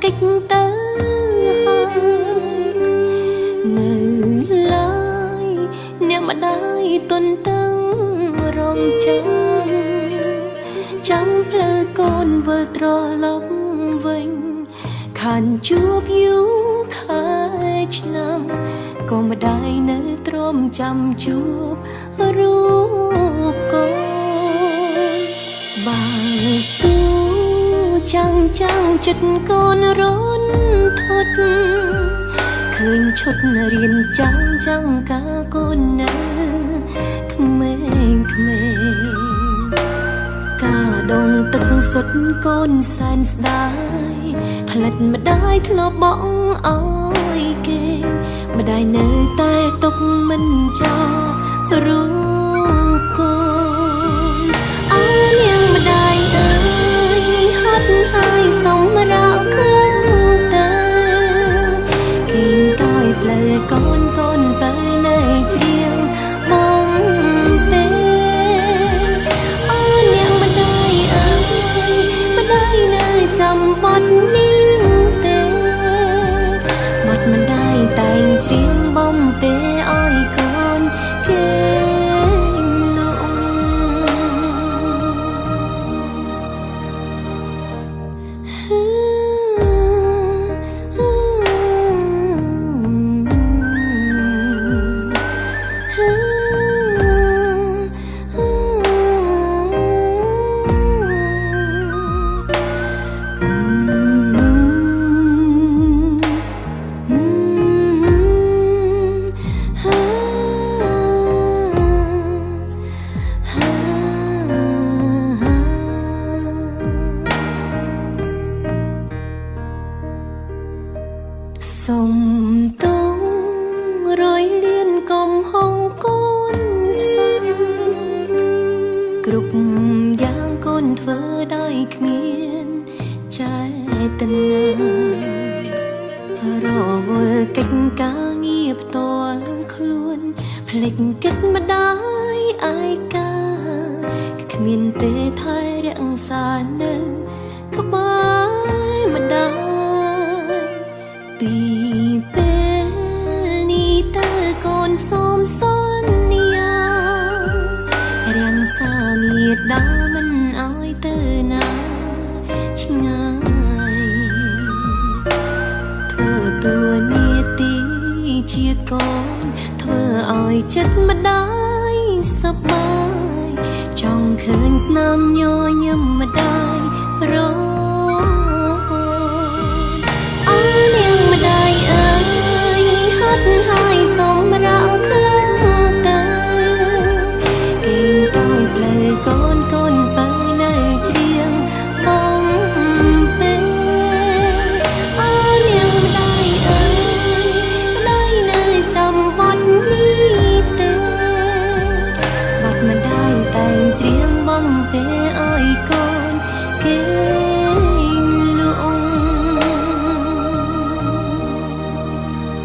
កិច្ចទៅនៅឡើយអ្នកម្ដាយទុនតឹងរងចាំផ្លូវកូនវិលត្រឡប់វិញខានជួបយូរខែឆ្នាំក៏ម្ដាយនៅទ្រាំចាំជួបរូបកូនបើទូចាំចិត្តកូនរនធត់ឃើញឈុតរៀនចាំកាកូននៅក្មេងការដងទឹកសុទ្ធកូនសែនស្ដាយផ្លិតម្ដាយធ្លាប់បង់អើយគេម្ដាយនៅតែទុកមិនចោលរូបកូនអើនាងម្ដាយអើយហត់ហើយសម្រាប់ខ្លាំងទៅគេតាយផ្លូវកូនទៅនៅជ្រៀងបងពេអើនាងម្ដាយអើយម្ដាយនៅចាំបត់នាងទេបត់ម្ដាយតែងជ្រៀងបំពេឲ្យកូនគេសុំទងរយលៀនកុំហងកូនសាគ្រប់យ៉ាងកូនធ្វើដោយគ្មានចេតនារវល់កិច្ចការងារផ្ទាល់ខ្លួនភ្លេចគិតម្ដាយឯកាគ្មានទេថែរក្សានៅក្បែរម្ដាយពីពេលនេះតើកូនសូមសន្យារាំងសាមេដាមិនឲ្យទៅណាឆ្ងាយធ្វើតួនាទីជាកូនធ្វើឲ្យចិត្តម្ដាយសប្បាយចង់ឃើញស្នាមញញឹមម្ដាយរហើយសម្រាប់ខ្លាំងទៅគេតើផ្លូវកូនទៅនៅជ្រៀងបងពេអើនាងម្ដាយអើយម្ដាយនៅចាំបត់នេះទេបាត់ម្ដាយតែងជ្រៀងបងពេ